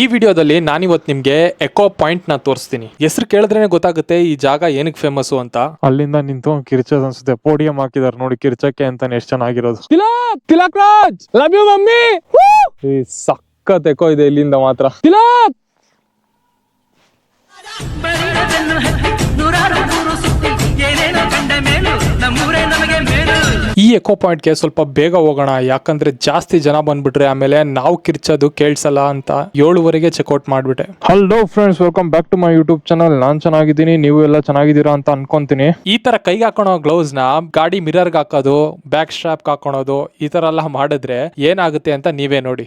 ಈ ವಿಡಿಯೋದಲ್ಲಿ ನಾನಿವತ್ತು ನಿಮ್ಗೆ ಎಕೋ ಪಾಯಿಂಟ್ ನ ತೋರಿಸ್ತೀನಿ. ಹೆಸರು ಕೇಳಿದ್ರೇನೆ ಗೊತ್ತಾಗುತ್ತೆ ಈ ಜಾಗ ಏನಕ್ಕೆ ಫೇಮಸ್ ಅಂತ. ಅಲ್ಲಿಂದ ನಿಂತು ಕಿರ್ಚೋದ್ ಅನ್ಸುತ್ತೆ. ಪೋಡಿಯಂ ಹಾಕಿದಾರೆ ನೋಡಿ ಕಿರ್ಚಕ್ಕೆ ಅಂತಾನೆ ಎಷ್ಟು ಚೆನ್ನಾಗಿರೋದು. Tilak Raj love you mummy. ಸಖತ್ ಎಕೋ ಇದೆ ಇಲ್ಲಿಂದ ಮಾತ್ರ. ತಿಲಕ್ ಈ ಎಕೋ ಪಾಯಿಂಟ್ ಗೆ ಸ್ವಲ್ಪ ಬೇಗ ಹೋಗೋಣ, ಯಾಕಂದ್ರೆ ಜಾಸ್ತಿ ಜನ ಬಂದ್ಬಿಟ್ರೆ ಆಮೇಲೆ ನಾವು ಕಿರ್ಚೋದು ಕೇಳಿಸಲ್ಲ ಅಂತ 7:15ಗೆ ಚೆಕ್ಔಟ್ ಮಾಡ್ಬಿಟ್ಟೆ. Hello friends, welcome back to my YouTube channel. ನಾನ್ ಚೆನ್ನಾಗಿದ್ದೀನಿ, ನೀವು ಎಲ್ಲ ಚೆನ್ನಾಗಿದ್ದೀರಾ ಅಂತ ಅನ್ಕೊಂತೀನಿ. ಈ ತರ ಕೈಗೆ ಹಾಕೋಣ ಗ್ಲೌಸ್ ನ ಗಾಡಿ ಮಿರರ್ಗೆ ಹಾಕೋದು, ಬ್ಯಾಕ್ ಸ್ಟ್ರಾಪ್ ಹಾಕೋಣೋದು, ಈ ತರ ಎಲ್ಲ ಮಾಡಿದ್ರೆ ಏನಾಗುತ್ತೆ ಅಂತ ನೀವೇ ನೋಡಿ.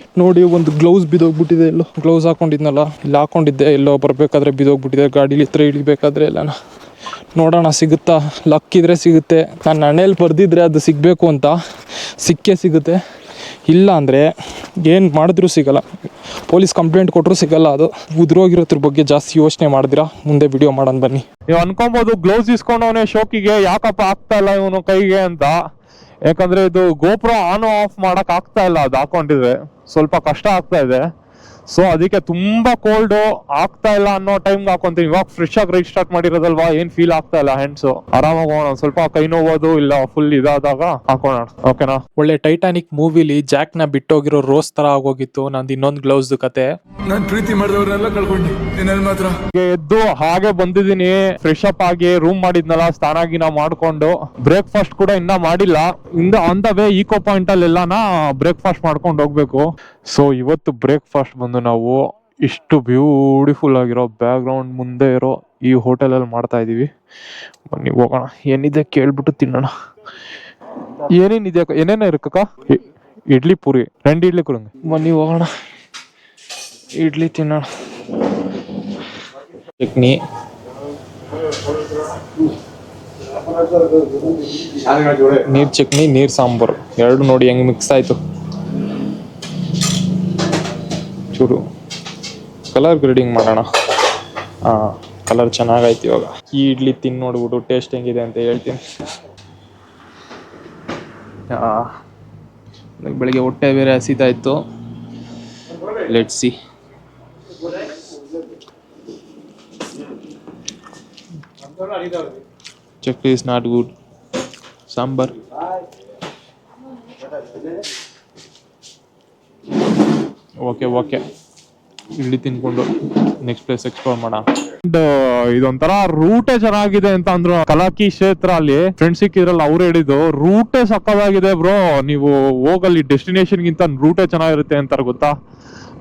ಒಂದು ಗ್ಲೌಸ್ ಬಿದೋಗ್ಬಿಟ್ಟಿದೆ. ಎಲ್ಲೋ ಗ್ಲೌಸ್ ಹಾಕೊಂಡಿದ್ನಲ್ಲ, ಇಲ್ಲಿ ಹಾಕೊಂಡಿದ್ದೆ, ಎಲ್ಲೋ ಬರ್ಬೇಕಾದ್ರೆ ಬಿದೋಗ್ಬಿಟ್ಟಿದೆ. ಗಾಡಿಲಿ ಹತ್ರ ಇಳಿಬೇಕಾದ್ರೆ ಎಲ್ಲ ನೋಡೋಣ ಸಿಗುತ್ತಾ. ಲಕ್ ಇದ್ರೆ ಸಿಗುತ್ತೆ. ನನ್ನ ಹಣೆಯಲ್ಲಿ ಬರ್ದಿದ್ರೆ ಅದು ಸಿಗಬೇಕು ಅಂತ ಸಿಕ್ಕೇ ಸಿಗುತ್ತೆ. ಇಲ್ಲ ಅಂದರೆ ಏನು ಮಾಡಿದ್ರೂ ಸಿಗಲ್ಲ. ಪೊಲೀಸ್ ಕಂಪ್ಲೇಂಟ್ ಕೊಟ್ಟರು ಸಿಗಲ್ಲ. ಅದು ಉದ್ರೋಗಿರೋದ್ರ ಬಗ್ಗೆ ಜಾಸ್ತಿ ಯೋಚನೆ ಮಾಡಿದಿರಾ, ಮುಂದೆ ವಿಡಿಯೋ ಮಾಡೋಣ ಬನ್ನಿ. ನೀವು ಅನ್ಕೊಬೋದು ಗ್ಲೌಸ್ ಇಸ್ಕೊಂಡವನೇ ಶೋಕಿಗೆ ಯಾಕಪ್ಪ ಆಗ್ತಾ ಇಲ್ಲ ಇವನು ಕೈಗೆ ಅಂತ. ಯಾಕಂದ್ರೆ ಇದು ಗೋಪ್ರೋ ಆನ್ ಆಫ್ ಮಾಡಕ್ ಆಗ್ತಾ ಇಲ್ಲ. ಅದು ಹಾಕೊಂಡಿದ್ರೆ ಸ್ವಲ್ಪ ಕಷ್ಟ ಆಗ್ತಾ ಇದೆ. ಸೊ ಅದಕ್ಕೆ ತುಂಬಾ ಕೋಲ್ಡ್ ಆಗ್ತಾ ಇಲ್ಲ ಅನ್ನೋ ಟೈಮ್ಗೆ ಹಾಕೊಂತೀನಿ. ಇವಾಗ ಫ್ರೆಶ್ ಆಗಿ ರೈಡ್ ಸ್ಟಾರ್ಟ್ ಮಾಡಿರೋದಲ್ವಾ, ಏನ್ ಫೀಲ್ ಆಗ್ತಾ ಇಲ್ಲ. ಹ್ಯಾಂಡ್ಸ್ ಆರಾಮಾಗಿ ಹೋಗೋಣ. ಸ್ವಲ್ಪ ಕೈ ನೋವುದು ಇಲ್ಲ ಫುಲ್ ಇದಾದಾಗ ಹಾಕೋಣ. ಓಕೆನಾ. ಒಳ್ಳೆ ಟೈಟಾನಿಕ್ ಮೂವಿಲಿ ಜಾಕ್ ನ ಬಿಟ್ಟೋಗಿರೋ ರೋಸ್ ತರ ಆಗೋಗಿತ್ತು ನಂದು ಇನ್ನೊಂದು ಗ್ಲೌಸ್ ಕತೆ. ನಾನ್ ಪ್ರೀತಿ ಮಾಡಿದವ್ರನ್ನೆಲ್ಲ ಕಳ್ಕೊಂಡೆ, ನಿನ್ನಲ್ಲಿ ಮಾತ್ರ. ಎದ್ದು ಹಾಗೆ ಬಂದಿದ್ದೀನಿ. ಫ್ರೆಶ್ ಅಪ್ ಆಗಿ ರೂಮ್ ಮಾಡಿದ್ನಲ್ಲ, ಸ್ನಾನ ಗಿನ ಮಾಡ್ಕೊಂಡು. ಬ್ರೇಕ್ಫಾಸ್ಟ್ ಕೂಡ ಇನ್ನ ಮಾಡಿಲ್ಲ. On the way echo point ಅಲ್ಲಿ ಎಲ್ಲಾನ ಬ್ರೇಕ್ಫಾಸ್ಟ್ ಮಾಡ್ಕೊಂಡು ಹೋಗ್ಬೇಕು. ಸೊ ಇವತ್ತು ಬ್ರೇಕ್ಫಾಸ್ಟ್ ಬಂದು ನಾವು ಇಷ್ಟು ಬ್ಯೂಟಿಫುಲ್ ಆಗಿರೋ ಬ್ಯಾಕ್ ಗ್ರೌಂಡ್ ಮುಂದೆ ಇರೋ ಈ ಹೋಟೆಲ್ ಅಲ್ಲಿ ಮಾಡ್ತಾ ಇದೀವಿ. ಬನ್ನಿ ಹೋಗೋಣ. ಏನಿದೆ ಕೇಳ್ಬಿಟ್ಟು ತಿನ್ನೋಣ. ಏನೇನಿದೆ ಏನೇನ ಇರಕ್ಕ? ಇಡ್ಲಿ ಪೂರಿ 2 ಇಡ್ಲಿ ಕೊಡಂಗ. ಬನ್ನಿ ಹೋಗೋಣ, ಇಡ್ಲಿ ತಿನ್ನೋಣ. ಚಟ್ನಿ, ನೀರ್ ಚಟ್ನಿ, ನೀರ್ ಸಾಂಬಾರು ಎರಡು ನೋಡಿ ಹೆಂಗ್ ಮಿಕ್ಸ್ ಆಯ್ತು. ಚೂರು ಕಲರ್ ಗ್ರೇಡಿಂಗ್ ಮಾಡೋಣ. ಕಲರ್ ಚೆನ್ನಾಗೈತಿ. ಇವಾಗ ಈ ಇಡ್ಲಿ ತಿಂದು ನೋಡ್ಬಿಟ್ಟು ಟೇಸ್ಟ್ ಹೆಂಗಿದೆ ಅಂತ ಹೇಳ್ತೀನಿ. ಬೆಳಿಗ್ಗೆ ಹೊಟ್ಟೆ ಬೇರೆ ಹಸಿತಾ ಇತ್ತು. Let's see. Chutney is not good. Sambar okay. ಇಲ್ಲಿ ತಿನ್ಕೊಂಡು ನೆಕ್ಸ್ಟ್ ಪ್ಲೇಸ್ ಎಕ್ಸ್ಪ್ಲೋರ್ ಮಾಡೋಣ. ಇದೊಂಥರ ರೂಟೇ ಚೆನ್ನಾಗಿದೆ ಅಂತ ಅಂದ್ರು. ಕಲಾಕಿ ಕ್ಷೇತ್ರ ಅಲ್ಲಿ ಫ್ರೆಂಡ್ಸ್ ಸಿಕ್ಕಿದ್ರಲ್ಲ, ಅವ್ರು ಹೇಳಿದ್ದು ರೂಟೇ ಸಕ್ಕದಾಗಿದೆ ಬ್ರೋ, ನೀವು ಹೋಗಲ್ಲಿ ಡೆಸ್ಟಿನೇಷನ್ ಗಿಂತ ರೂಟೇ ಚೆನ್ನಾಗಿರುತ್ತೆ ಅಂತಾರೆ ಗೊತ್ತಾ,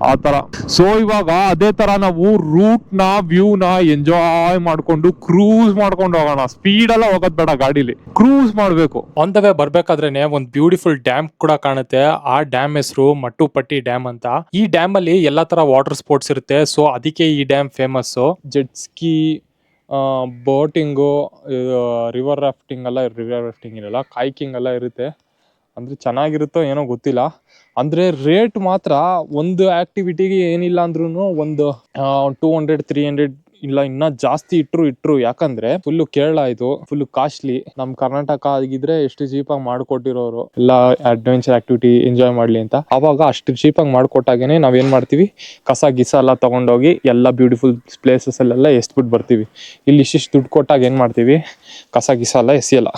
ಆ ತರ. ಸೊ ಇವಾಗ ಅದೇ ತರ ನಾವು ರೂಟ್ ನ ವ್ಯೂ ನ ಎಂಜಾಯ್ ಮಾಡ್ಕೊಂಡು ಕ್ರೂಸ್ ಮಾಡ್ಕೊಂಡು ಹೋಗೋಣ. ಸ್ಪೀಡ್ ಎಲ್ಲ ಹೋಗೋದ್ ಬೇಡ, ಗಾಡಿಲಿ ಕ್ರೂಸ್ ಮಾಡ್ಬೇಕು. ಆನ್ ದ ವೇ ಬರ್ಬೇಕಾದ್ರೇನೆ ಒಂದು ಬ್ಯೂಟಿಫುಲ್ ಡ್ಯಾಮ್ ಕೂಡ ಕಾಣುತ್ತೆ. ಆ ಡ್ಯಾಮ್ ಹೆಸರು ಮಟ್ಟುಪಟ್ಟಿ ಡ್ಯಾಮ್ ಅಂತ. ಈ ಡ್ಯಾಮ್ ಅಲ್ಲಿ ಎಲ್ಲಾ ತರ ವಾಟರ್ ಸ್ಪೋರ್ಟ್ಸ್ ಇರುತ್ತೆ. ಸೊ ಅದಕ್ಕೆ ಈ dam famous. Jet ski, boating, river rafting ಇರಲ್ಲ, ಕಾಯ್ಕಿಂಗ್ ಎಲ್ಲ ಇರುತ್ತೆ. ಅಂದ್ರೆ ಚೆನ್ನಾಗಿರುತ್ತೋ ಏನೋ ಗೊತ್ತಿಲ್ಲ. ಅಂದ್ರೆ ರೇಟ್ ಮಾತ್ರ ಒಂದು ಆಕ್ಟಿವಿಟಿಗೆ ಏನಿಲ್ಲ ಅಂದ್ರೂ ಒಂದು 200-300 ಇಲ್ಲ ಇನ್ನ ಜಾಸ್ತಿ ಇಟ್ರು. ಯಾಕಂದ್ರೆ ಫುಲ್ ಕೇರಳ ಇದು, ಫುಲ್ ಕಾಸ್ಟ್ಲಿ. ನಮ್ ಕರ್ನಾಟಕ ಆಗಿದ್ರೆ ಎಷ್ಟು ಚೀಪ್ ಆಗಿ ಮಾಡ್ಕೊಟ್ಟಿರೋರು ಎಲ್ಲ ಅಡ್ವೆಂಚರ್ ಆಕ್ಟಿವಿಟಿ ಎಂಜಾಯ್ ಮಾಡ್ಲಿ ಅಂತ. ಅವಾಗ ಅಷ್ಟು ಚೀಪ್ ಆಗಿ ಮಾಡ್ಕೊಟ್ಟಾಗೇನೆ ನಾವೇನ್ ಮಾಡ್ತೀವಿ, ಕಸ ಗಿಸ ಎಲ್ಲ ತಗೊಂಡೋಗಿ ಎಲ್ಲ ಬ್ಯೂಟಿಫುಲ್ ಪ್ಲೇಸಸ್ ಅಲ್ಲೆಲ್ಲ ಎಸ್ಬಿಟ್ಟು ಬರ್ತೀವಿ. ಇಲ್ಲಿ ಇಷ್ಟಿಷ್ಟು ದುಡ್ಡು ಕೊಟ್ಟಾಗ ಏನ್ ಮಾಡ್ತೀವಿ, ಕಸ ಗಿಸ ಎಲ್ಲ ಎಸಿಯಲ್ಲ.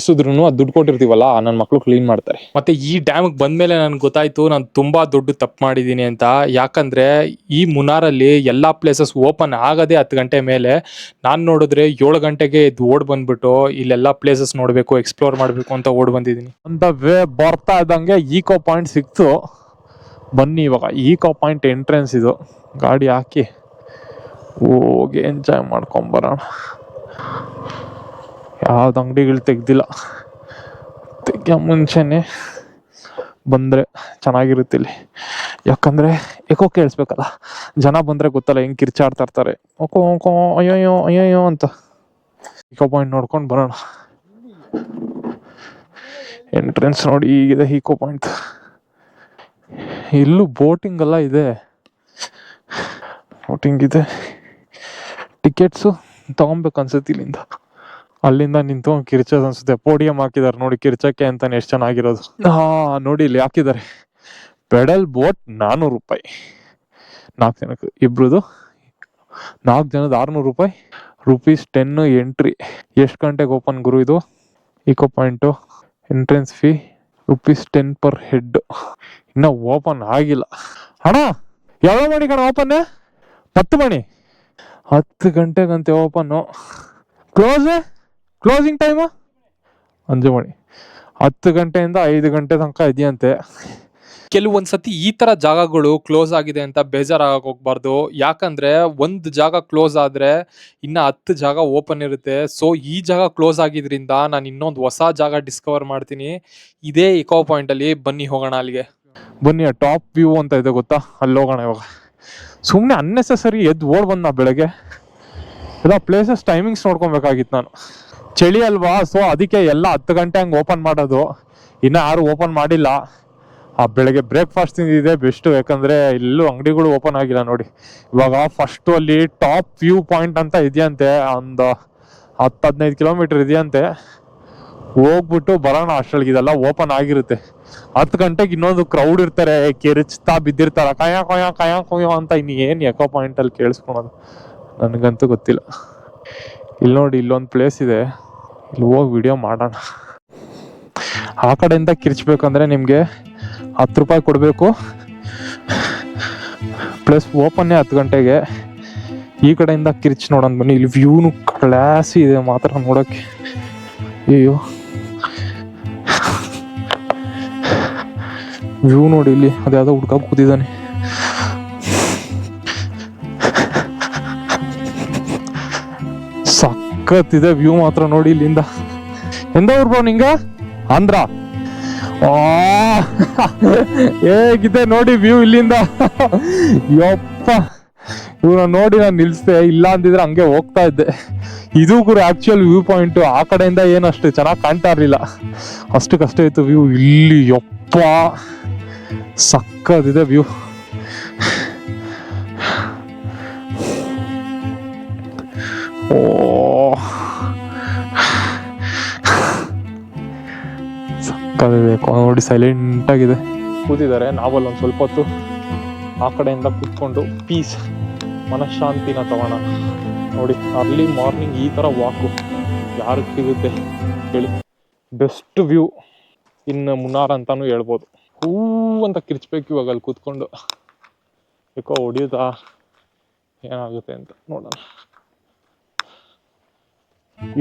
ಎಸಿದ್ರು ಅದು ದುಡ್ಡು ಕೊಟ್ಟಿರ್ತೀವಲ್ಲ, ನನ್ನ ಮಕ್ಳು ಕ್ಲೀನ್ ಮಾಡ್ತಾರೆ. ಮತ್ತೆ ಈ ಡ್ಯಾಮ್ ಬಂದ್ಮೇಲೆ ನನ್ಗೆ ಗೊತ್ತಾಯ್ತು ನಾನು ತುಂಬಾ ದೊಡ್ಡ ತಪ್ಪು ಮಾಡಿದೀನಿ ಅಂತ. ಯಾಕಂದ್ರೆ ಈ ಮುನಾರಲ್ಲಿ ಎಲ್ಲಾ ಪ್ಲೇಸಸ್ ಓಪನ್ ಆಗದೆ 10 ಗಂಟೆ ಮೇಲೆ. ನಾನ್ ನೋಡಿದ್ರೆ 7 ಗಂಟೆಗೆ ಓಡ್ ಬಂದ್ಬಿಟ್ಟು ಇಲ್ಲೆಲ್ಲಾ ಪ್ಲೇಸಸ್ ನೋಡ್ಬೇಕು, ಎಕ್ಸ್ಪ್ಲೋರ್ ಮಾಡ್ಬೇಕು ಅಂತ ಓಡ್ ಬಂದಿದ್ದೀನಿ. ಅಂತ ವೇ ಬರ್ತಾ ಇದ್ದಂಗೆ ಈಕೋ ಪಾಯಿಂಟ್ ಸಿಕ್ತು. ಬನ್ನಿ ಇವಾಗ ಈಕೋ ಪಾಯಿಂಟ್ ಎಂಟ್ರೆನ್ಸ್ ಇದು. ಗಾಡಿ ಹಾಕಿ ಹೋಗಿ ಎಂಜಾಯ್ ಮಾಡ್ಕೊಂಬರೋಣ. ಯಾವ್ದು ಅಂಗಡಿಗಳು ತೆಗ್ದಿಲ್ಲ, ಮುಂಚೆನೆ ಬಂದ್ರೆ ಚೆನ್ನಾಗಿರುತ್ತೆ ಇಲ್ಲಿ. ಯಾಕಂದ್ರೆ ಎಕೋ ಕೇಳಿಸ್ಬೇಕಲ್ಲ, ಜನ ಬಂದ್ರೆ ಗೊತ್ತಲ್ಲ ಹೆಂಗ್ ಕಿರ್ಚಾಡ್ತಾ ಇರ್ತಾರೆ. ಓಕೋ ಅಯ್ಯೋ ಅಂತ. ಈಕೋ ಪಾಯಿಂಟ್ ನೋಡ್ಕೊಂಡು ಬರೋಣ. ಎಂಟ್ರೆನ್ಸ್ ನೋಡಿ ಹೀಗಿದೆ ಈಕೋ ಪಾಯಿಂಟ್. ಇಲ್ಲೂ ಬೋಟಿಂಗ್ ಎಲ್ಲ ಇದೆ. ಬೋಟಿಂಗ್ ಇದೆ. ಟಿಕೆಟ್ಸು ತಗೊಬೇಕು ಅನ್ಸುತ್ತೆ ಇಲ್ಲಿಂದ. ಅಲ್ಲಿಂದ ನಿಂತು ಕಿರ್ಚೋದ್ ಅನ್ಸುತ್ತೆ. ಪೋಡಿಯಂ ಹಾಕಿದಾರೆ ನೋಡಿ ಕಿರ್ಚಕ್ಕೆ ಅಂತಾನೆ ಎಷ್ಟು ಚೆನ್ನಾಗಿರೋದು. ನೋಡಿ ಇಲ್ಲಿ ಹಾಕಿದ್ದಾರೆ. ಪೆಡಲ್ ಬೋಟ್ 400 ರೂಪಾಯಿ. 4 ಜನಕ್ಕೆ ಇಬ್ರದು 4 ಜನದ 600 ರೂಪಾಯಿ. ₹10 ಎಂಟ್ರಿ. ಎಷ್ಟು ಗಂಟೆಗೆ ಓಪನ್ ಗುರು ಇದು echo point? Entrance fee ₹10 per head. ಇನ್ನ ಓಪನ್ ಆಗಿಲ್ಲ ಅಣ್ಣ. ಯಾವ ಮಣಿ ಕಣ ಓಪನ್? 10 ಮಣಿ. 10 ಗಂಟೆಗಂತೆ ಓಪನ್ನು. ಕ್ಲೋಸಿಂಗ್ ಟೈಮು 5 ಮಣಿ. 10 ಗಂಟೆಯಿಂದ 5 ಗಂಟೆ ತನಕ ಇದೆಯಂತೆ. ಕೆಲವೊಂದ್ಸತಿ ಈ ತರ ಜಾಗಗಳು ಕ್ಲೋಸ್ ಆಗಿದೆ ಅಂತ ಬೇಜಾರಾಗಕ್ಕೆ ಹೋಗ್ಬಾರ್ದು. ಯಾಕಂದ್ರೆ ಒಂದು ಜಾಗ ಕ್ಲೋಸ್ ಆದ್ರೆ ಇನ್ನ 10 ಜಾಗ ಓಪನ್ ಇರುತ್ತೆ. ಸೊ ಈ ಜಾಗ ಕ್ಲೋಸ್ ಆಗಿದ್ರಿಂದ ನಾನು ಇನ್ನೊಂದು ಹೊಸ ಜಾಗ ಡಿಸ್ಕವರ್ ಮಾಡ್ತೀನಿ ಇದೇ ಇಕೋ ಪಾಯಿಂಟ್ ಅಲ್ಲಿ. ಬನ್ನಿ ಹೋಗೋಣ ಅಲ್ಲಿಗೆ. ಬನ್ನಿ, ಟಾಪ್ ವ್ಯೂ ಅಂತ ಇದೆ ಗೊತ್ತಾ, ಅಲ್ಲಿ ಹೋಗೋಣ ಇವಾಗ. ಸುಮ್ಮನೆ ಅನ್ನೆಸೆಸರಿ ಎದ್ದು ಓಡ್ ಬಂದ ಬೆಳಗ್ಗೆ. ಎಲ್ಲ ಪ್ಲೇಸಸ್ ಟೈಮಿಂಗ್ಸ್ ನೋಡ್ಕೊಬೇಕಾಗಿತ್ತು ನಾನು. ಚಳಿ ಅಲ್ವಾ, ಸೊ ಅದಕ್ಕೆ ಎಲ್ಲ 10 ಗಂಟೆ ಹಂಗೆ ಓಪನ್ ಮಾಡೋದು. ಇನ್ನು ಯಾರು ಓಪನ್ ಮಾಡಿಲ್ಲ. ಬೆಳಗ್ಗೆ ಬ್ರೇಕ್ಫಾಸ್ಟ್ ತಿಂದಿದೆ ಬೆಸ್ಟು, ಯಾಕಂದರೆ ಎಲ್ಲೂ ಅಂಗಡಿಗಳು ಓಪನ್ ಆಗಿಲ್ಲ ನೋಡಿ. ಇವಾಗ ಫಸ್ಟು ಅಲ್ಲಿ ಟಾಪ್ ವ್ಯೂ ಪಾಯಿಂಟ್ ಅಂತ ಇದೆಯಂತೆ, ಒಂದು 10-15 ಕಿಲೋಮೀಟ್ರ್ ಇದೆಯಂತೆ. ಹೋಗ್ಬಿಟ್ಟು ಬರೋಣ, ಅಷ್ಟೊಳಗೆ ಇದೆಲ್ಲ ಓಪನ್ ಆಗಿರುತ್ತೆ. 10 ಗಂಟೆಗೆ ಇನ್ನೊಂದು ಕ್ರೌಡ್ ಇರ್ತಾರೆ, ಕಿರಿಚ್ತಾ ಬಿದ್ದಿರ್ತಾರೆ, ಕಯ ಅಂತ. ಇನ್ನೇನು ಎಕೋ ಪಾಯಿಂಟಲ್ಲಿ ಕೇಳಿಸ್ಕೊಳೋದು ನನಗಂತೂ ಗೊತ್ತಿಲ್ಲ. ಇಲ್ಲಿ ನೋಡಿ, ಇಲ್ಲೊಂದು ಪ್ಲೇಸ್ ಇದೆ, ಇಲ್ಲಿ ಹೋಗಿ ವಿಡಿಯೋ ಮಾಡೋಣ. ಆ ಕಡೆಯಿಂದ ಕಿರ್ಚ್ಬೇಕಂದ್ರೆ ನಿಮಗೆ 10 ರೂಪಾಯಿ ಕೊಡಬೇಕು, ಪ್ಲಸ್ ಓಪನ್ನೇ 10 ಗಂಟೆಗೆ. ಈ ಕಡೆಯಿಂದ ಕಿರ್ಚ್ ನೋಡೋಣ ಬನ್ನಿ. ಇಲ್ಲಿ ವ್ಯೂನು ಕ್ಲಾಸಿ ಇದೆ ಮಾತ್ರ ನೋಡೋಕ್ಕೆ. ಅಯ್ಯೋ ವ್ಯೂ ನೋಡಿ, ಇಲ್ಲಿ ಅದ್ಯಾವುದೋ ಹುಡ್ಕ ಕೂತಿದ್ದಾನೆ. ಸಖತ್ತಿದೆ ವ್ಯೂ ಮಾತ್ರ ನೋಡಿ ಇಲ್ಲಿಂದ. ಎಂದ ಊರ್ ಬಾ ನಿಂಗ? ಆಂಧ್ರ. ಹೇಗಿದೆ ನೋಡಿ ವ್ಯೂ ಇಲ್ಲಿಂದ. ಯಪ್ಪ, ಇವ್ನ ನೋಡಿ ನಾನು ನಿಲ್ಸ್ದೆ, ಇಲ್ಲ ಅಂದಿದ್ರೆ ಹಂಗೆ ಹೋಗ್ತಾ ಇದ್ದೆ. ಇದು ಕೂಡ ಆಕ್ಚುಯಲ್ ವ್ಯೂ ಪಾಯಿಂಟ್. ಆ ಕಡೆಯಿಂದ ಏನು ಅಷ್ಟು ಚೆನ್ನಾಗಿ ಕಾಣ್ತಾ ಇರಲಿಲ್ಲ, ಅಷ್ಟಕ್ಕಷ್ಟೇ ಇತ್ತು ವ್ಯೂ. ಇಲ್ಲಿ ಯಪ್ಪ ಸಕ್ಕದಿದೆ ವ್ಯೂ. ಓ ಸಕ್ಕದಿದೆ ನೋಡಿ, ಸೈಲೆಂಟ್ ಆಗಿದೆ. ಕೂತಿದ್ದಾರೆ, ನಾವಲ್ಲಿ ಒಂದು ಸ್ವಲ್ಪ ಹೊತ್ತು ಆ ಕಡೆಯಿಂದ ಕೂತ್ಕೊಂಡು ಪೀಸ್ ಮನಃಶಾಂತಿನ ತಗೋಣ. ನೋಡಿ, ಅರ್ಲಿ ಮಾರ್ನಿಂಗ್ ಈ ಥರ ವಾಕು ಯಾರಿಗೆ ಸಿಗುತ್ತೆ ಹೇಳಿ? ಬೆಸ್ಟ್ ವ್ಯೂ ಇನ್ನು ಮುನ್ನಾರ್ ಅಂತಾನು ಹೇಳ್ಬೋದು. ಹೂ ಅಂತ ಕಿರ್ಚ್ಬೇಕು ಇವಾಗ ಅಲ್ಲಿ ಕೂತ್ಕೊಂಡು. ಯಾಕೋ ಹೊಡಿಯೋದಾ ಏನಾಗುತ್ತೆ ಅಂತ ನೋಡೋಣ.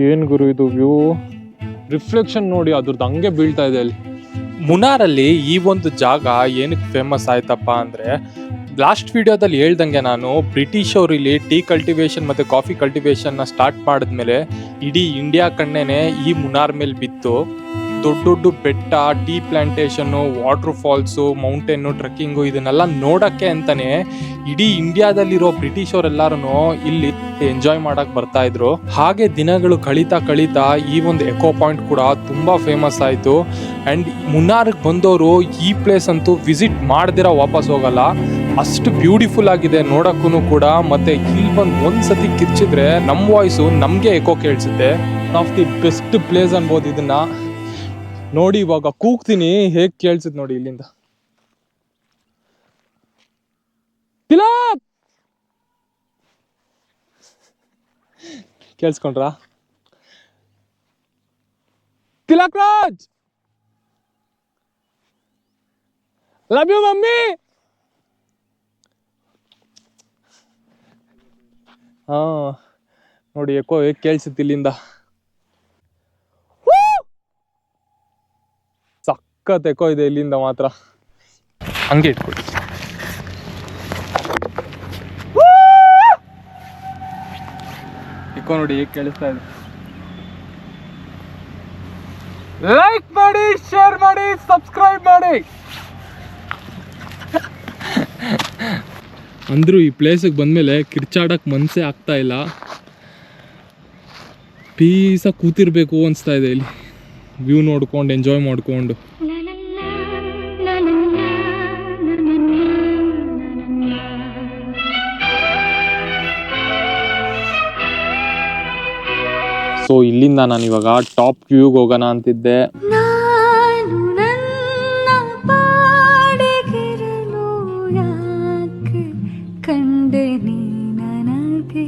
ಏನು ಗುರು ಇದು ವ್ಯೂ, ರಿಫ್ಲೆಕ್ಷನ್ ನೋಡಿ ಅದ್ರದ್ದು ಹಂಗೆ ಬೀಳ್ತಾ ಇದೆ ಅಲ್ಲಿ. ಮುನಾರಲ್ಲಿ ಈ ಒಂದು ಜಾಗ ಏನಕ್ಕೆ ಫೇಮಸ್ ಆಯ್ತಪ್ಪ ಅಂದರೆ, ಲಾಸ್ಟ್ ವಿಡಿಯೋದಲ್ಲಿ ಹೇಳ್ದಂಗೆ ನಾನು ಬ್ರಿಟಿಷ್ ಅವರು ಇಲ್ಲಿ ಟೀ ಕಲ್ಟಿವೇಶನ್ ಮತ್ತು ಕಾಫಿ ಕಲ್ಟಿವೇಶನ್ನ ಸ್ಟಾರ್ಟ್ ಮಾಡಿದ್ಮೇಲೆ ಇಡೀ ಇಂಡಿಯಾ ಕಣ್ಣೇನೆ ಈ ಮುನಾರ್ ಮೇಲೆ ಬಿತ್ತು. ದೊಡ್ಡ ದೊಡ್ಡ ಬೆಟ್ಟ, tea plantation, waterfalls, mountain, trekking ಇದನ್ನೆಲ್ಲ ನೋಡೋಕ್ಕೆ ಅಂತಲೇ ಇಡೀ ಇಂಡಿಯಾದಲ್ಲಿರೋ ಬ್ರಿಟಿಷ್ ಅವರೆಲ್ಲರೂ ಇಲ್ಲಿ ಎಂಜಾಯ್ ಮಾಡಕ್ಕೆ ಬರ್ತಾ ಇದ್ರು. ಹಾಗೆ ದಿನಗಳು ಕಳೀತಾ ಈ ಒಂದು ಎಕೋ ಪಾಯಿಂಟ್ ಕೂಡ ತುಂಬ ಫೇಮಸ್ ಆಯಿತು. ಆ್ಯಂಡ್ ಮುನ್ನಾರ್ಗೆ ಬಂದವರು ಈ ಪ್ಲೇಸ್ ಅಂತೂ ವಿಸಿಟ್ ಮಾಡ್ದಿರ ವಾಪಸ್ ಹೋಗಲ್ಲ, ಅಷ್ಟು ಬ್ಯೂಟಿಫುಲ್ ಆಗಿದೆ ನೋಡೋಕ್ಕೂ ಕೂಡ. ಮತ್ತು ಇಲ್ಲಿ ಬಂದು ಒಂದ್ಸತಿ ಕಿರ್ಚಿದ್ರೆ ನಮ್ಮ ವಾಯ್ಸು ನಮಗೆ ಎಕೋ ಕೇಳಿಸುತ್ತೆ. One of the best place ಅನ್ಬೋದು ಇದನ್ನ. ನೋಡಿ ಇವಾಗ ಕೂಗ್ತೀನಿ, ಹೇಗೆ ಕೇಳಿಸುತ್ತೆ ನೋಡಿ ಇಲ್ಲಿಂದ. ತಿಲಕ್ ಕೇಳಿಸ್ಕೊಂಡ್ರಾ? Tilak Raj, love you mummy. ಹಾ ನೋಡಿ ಎಕೋ ಹೇಗೆ ಕೇಳಿಸುತ್ತೆ ಇಲ್ಲಿಂದ. ಸಖತ್ ಎಕೋ ಇದೆ ಇಲ್ಲಿಂದ ಮಾತ್ರ. ಹಂಗೆ ಇಟ್ಕೊಳ್ಳಿ. ಎಕೋ ನೋಡಿ ಹೇಗೆ ಕೇಳಿಸ್ತಾ ಇದೆ. ಲೈಕ್ ಮಾಡಿ, ಶೇರ್ ಮಾಡಿ, ಸಬ್ಸ್ಕ್ರೈಬ್ ಮಾಡಿ. ಅಂದ್ರೂ ಈ ಪ್ಲೇಸಿಗೆ ಬಂದಮೇಲೆ ಕಿರ್ಚಾಡಕ್ಕೆ ಮನಸ್ಸೇ ಆಗ್ತಾ ಇಲ್ಲ. ಪೀಸಾಗಿ ಕೂತಿರ್ಬೇಕು ಅನಿಸ್ತಾ ಇದೆ ಇಲ್ಲಿ, ವ್ಯೂ ನೋಡ್ಕೊಂಡು ಎಂಜಾಯ್ ಮಾಡಿಕೊಂಡು. ಸೊ ಇಲ್ಲಿಂದ ನಾನು ಇವಾಗ ಟಾಪ್ ವ್ಯೂಗೆ ಹೋಗೋಣ ಅಂತಿದ್ದೆ. ಬಂದೆ ನೀ ನನಗೆ